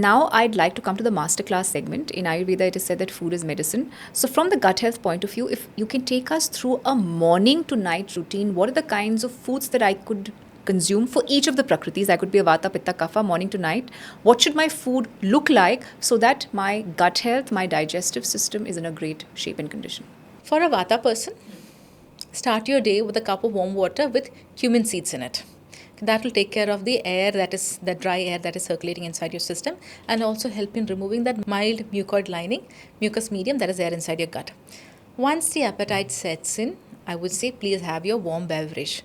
Now, I'd like to come to the masterclass segment. In Ayurveda, it is said that food is medicine. So, from the gut health point of view, if you can take us through a morning to night routine, what are the kinds of foods that I could consume for each of the prakritis? I could be a vata, pitta, kapha, morning to night. What should my food look like so that my gut health, my digestive system is in a great shape and condition? For a Vata person, start your day with a cup of warm water with cumin seeds in it. That will take care of the air that is the dry air that is circulating inside your system, and also help in removing that mild mucoid lining, mucous medium that is there inside your gut. Once the appetite sets in, I would say please have your warm beverage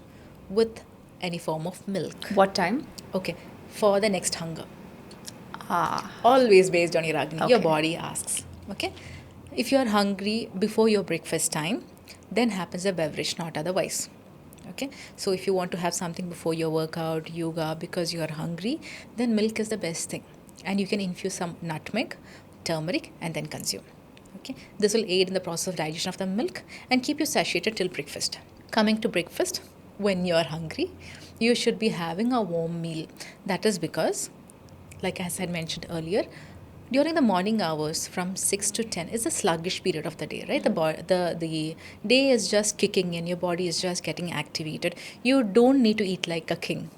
with any form of milk. What time? Okay, for the next hunger. Ah, Always based on your Agni. Your Okay. body asks. Okay? If you are hungry before your breakfast time, then happens a beverage, not otherwise. Okay? So if you want to have something before your workout, yoga, because you are hungry, then milk is the best thing. And you can infuse some nutmeg, turmeric, and then consume. Okay? This will aid in the process of digestion of the milk and keep you satiated till breakfast. Coming to breakfast, when you are hungry, you should be having a warm meal. That is because, like as I mentioned earlier, during the morning hours from 6 to 10 is a sluggish period of the day, right? The day is just kicking in, your body is just getting activated. You don't need to eat like a king.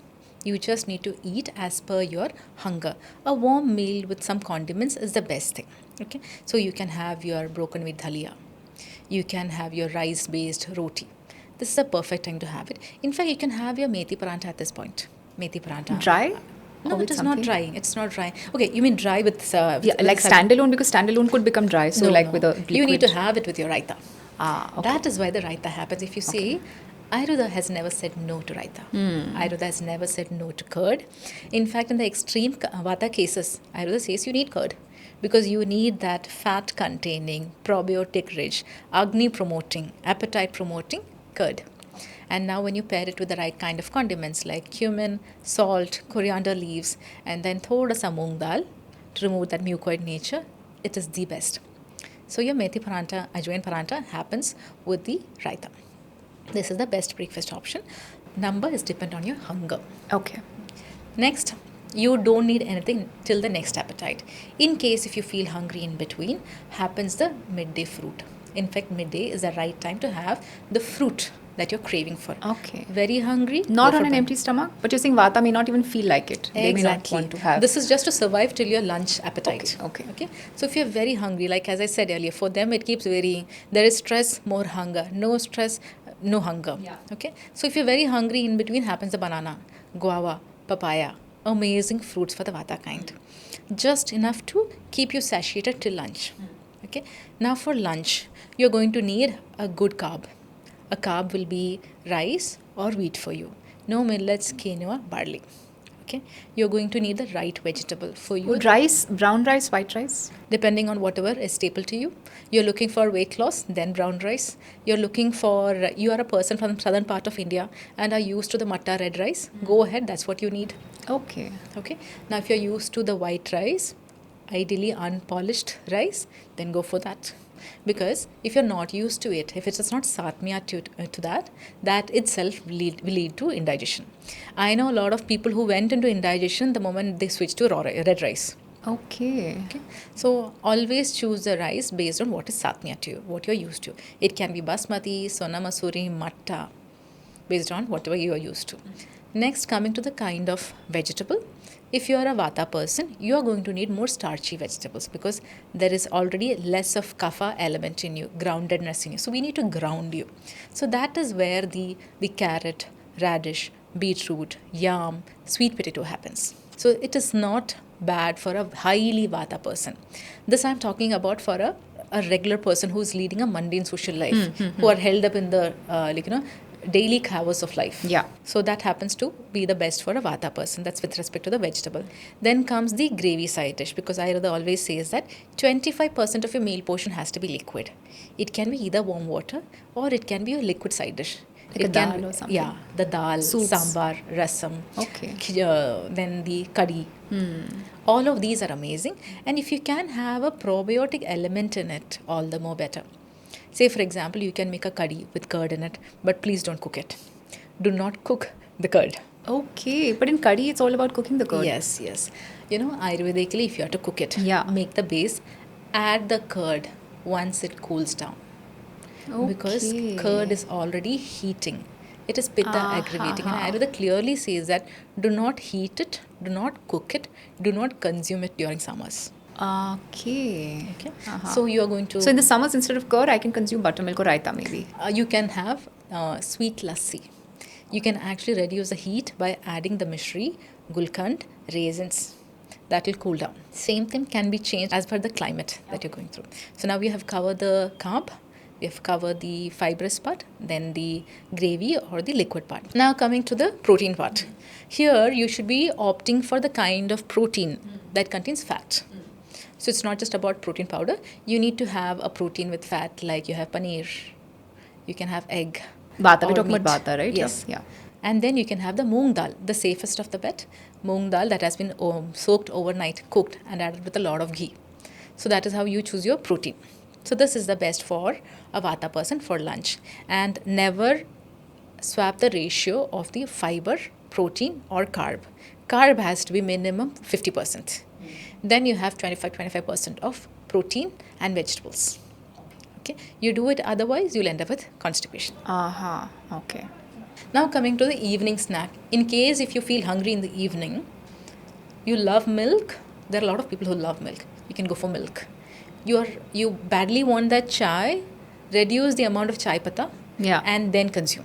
You just need to eat as per your hunger. A warm meal with some condiments is the best thing. Okay, so you can have your broken wheat dalia. You can have your rice based roti. This is a perfect time to have it. In fact, you can have your methi parantha at this point. Methi parantha. dry? No, Or with it is something? not dry. It's not dry. Okay, you mean dry with Yeah, like standalone, because standalone could become dry. So, No, like no. with a liquid. You need to have it with your raita. Ah, okay. That is why the raita happens. If you see, Ayurveda has never said no to raita. Ayurveda has never said no to curd. In fact, in the extreme vata cases, Ayurveda says you need curd because you need that fat containing, probiotic rich, agni promoting, appetite promoting curd. And now, when you pair it with the right kind of condiments like cumin, salt, coriander leaves, and then thoda sa moong dal to remove that mucoid nature, it is the best. So your methi parantha, ajwain parantha happens with the raita. This is the best breakfast option. Number is depend on your hunger. Okay. Next, you don't need anything till the next appetite. In case if you feel hungry in between, happens the midday fruit. In fact, midday is the right time to have the fruit that you're craving for. Okay. Very hungry? Not go on for an ban- empty stomach, but you're saying Vata may not even feel like it. They may not Exactly. want to have. This is just to survive till your lunch appetite. Okay. So if you're very hungry, like as I said earlier, for them it keeps varying. There is stress, more hunger. No stress, no hunger. Yeah. Okay. So if you're very hungry, in between happens the banana, guava, papaya. Amazing fruits for the vata kind. Just enough to keep you satiated till lunch. Okay. Now for lunch, you're going to need a good carb. A carb will be rice or wheat for you. No millets, quinoa, barley. Okay, you're going to need the right vegetable for you. Would rice, brown rice, white rice? Depending on whatever is staple to you. You're looking for weight loss, then brown rice. You're looking for, you are a person from southern part of India and are used to the matta red rice. Go ahead, that's what you need. Okay. Okay, now if you're used to the white rice, ideally unpolished rice, then go for that. Because if you're not used to it, if it is not satmya to that, that itself will lead to indigestion. I know a lot of people who went into indigestion the moment they switched to red rice. Okay. Okay, so always choose the rice based on what is satmya to you, what you're used to. It can be basmati, sona masuri, matta, based on whatever you are used to. Next, coming to the kind of vegetable. If you are a vata person, you are going to need more starchy vegetables because there is already less of kapha element in you, groundedness in you. So we need to ground you. So that is where the carrot, radish, beetroot, yam, sweet potato happens. So it is not bad for a highly vata person. This I'm talking about for a regular person who's leading a mundane social life, who are held up in the daily hours of life. Yeah. So that happens to be the best for a vata person. That's with respect to the vegetable. Then comes the gravy side dish because Ayurveda always says that 25% of your meal portion has to be liquid. It can be either warm water or it can be a liquid side dish. Like a dal or something? Yeah, the dal, Soups. sambar, rasam. Okay. Then the curry. All of these are amazing. And if you can have a probiotic element in it, all the more better. Say, for example, you can make a curry with curd in it, but please don't cook it. Do not cook the curd. Okay, but in curry, it's all about cooking the curd. Yes, yes. You know, Ayurvedically, if you have to cook it, Yeah. make the base, add the curd once it cools down. Because curd is already heating. It is pitta aggravating. And Ayurveda clearly says that do not heat it, do not cook it, do not consume it during summers. Okay. Okay. So you are going to. So in the summers, instead of curd, I can consume buttermilk or raita maybe. You can have sweet lassi. You can actually reduce the heat by adding the mishri, gulkand, raisins. That will cool down. Same thing can be changed as per the climate that you're going through. So now we have covered the carb, we have covered the fibrous part, then the gravy or the liquid part. Now coming to the protein part. Here you should be opting for the kind of protein that contains fat. So it's not just about protein powder. You need to have a protein with fat, like you have paneer, you can have egg. Bata, we're or talking about meat. bata, right? Yes. Yeah. And then you can have the moong dal, the safest of the bet. Moong dal that has been soaked overnight, cooked, and added with a lot of ghee. So that is how you choose your protein. So this is the best for a vata person for lunch. And never swap the ratio of the fiber, protein, or carb. Carb has to be minimum 50%. Then you have 25% of protein and vegetables. Okay, you do it otherwise, you'll end up with constipation. Okay. Now coming to the evening snack. In case if you feel hungry in the evening, you love milk. There are a lot of people who love milk. You can go for milk. You badly want that chai, reduce the amount of chai pata, Yeah. and then consume.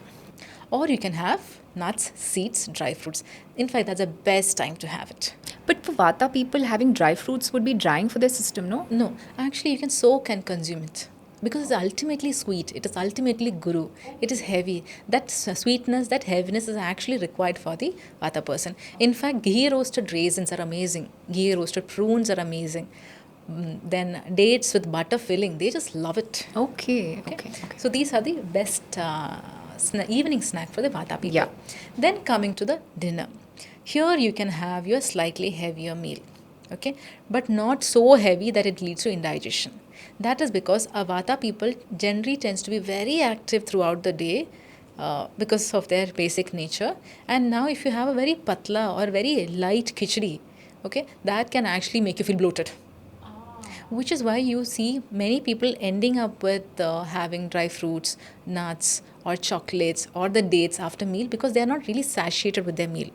Or you can have nuts, seeds, dry fruits. In fact, that's the best time to have it. But for vata people, having dry fruits would be drying for their system, no? No, actually, you can soak and consume it because it's ultimately sweet. It is ultimately guru. It is heavy. That sweetness, that heaviness is actually required for the vata person. In fact, ghee roasted raisins are amazing. Ghee roasted prunes are amazing. Then dates with butter filling, they just love it. Okay. So these are the best evening snack for the vata people. Yeah. Then coming to the dinner. Here you can have your slightly heavier meal. Okay, but not so heavy that it leads to indigestion. That is because a vata people generally tends to be very active throughout the day because of their basic nature. And now if you have a very patla or very light khichdi, okay, that can actually make you feel bloated. Which is why you see many people ending up with having dry fruits, nuts, or chocolates, or the dates after meal because they are not really satiated with their meal.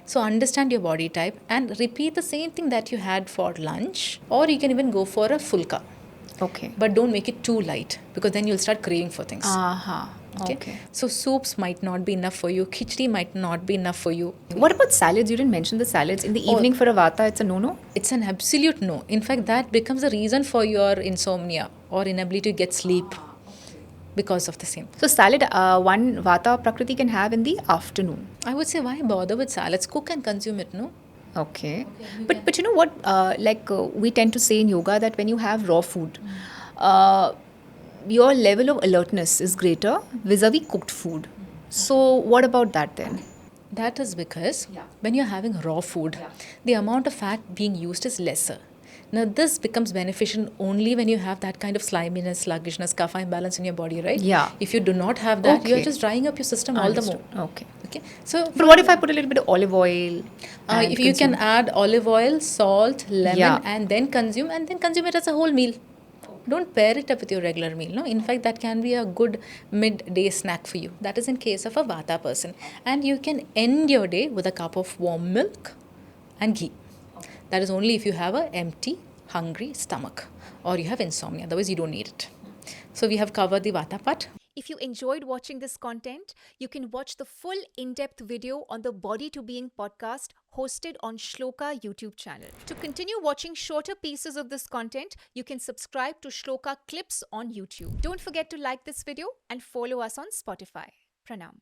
So understand your body type and repeat the same thing that you had for lunch, or you can even go for a fulka. Okay. But don't make it too light because then you'll start craving for things. Okay. So soups might not be enough for you. Khichdi might not be enough for you. What about salads? You didn't mention the salads. In the evening for a vata, it's a no-no? It's an absolute no. In fact, that becomes a reason for your insomnia or inability to get sleep because of the same. So salad, one vata prakriti can have in the afternoon. I would say, why bother with salads? Cook and consume it, no? Okay. But you know what? We tend to say in yoga that when you have raw food, your level of alertness is greater vis-a-vis cooked food. So what about that then? That is because when you're having raw food, the amount of fat being used is lesser. Now, this becomes beneficial only when you have that kind of sliminess, sluggishness, kapha imbalance in your body, right? Yeah. If you do not have that, you're Okay. just drying up your system all the more. Okay. Okay. So, But what if I put a little bit of olive oil? and if you can consume- add olive oil, salt, lemon, Yeah. and then consume it as a whole meal. Don't pair it up with your regular meal. No, in fact, that can be a good midday snack for you. That is in case of a vata person, and you can end your day with a cup of warm milk and ghee. That is only if you have a empty, hungry stomach or you have insomnia. Otherwise, you don't need it. So we have covered the vata part. If you enjoyed watching this content, you can watch the full in-depth video on the Body to Being podcast hosted on Shloka YouTube channel. To continue watching shorter pieces of this content, you can subscribe to Shloka Clips on YouTube. Don't forget to like this video and follow us on Spotify. Pranam.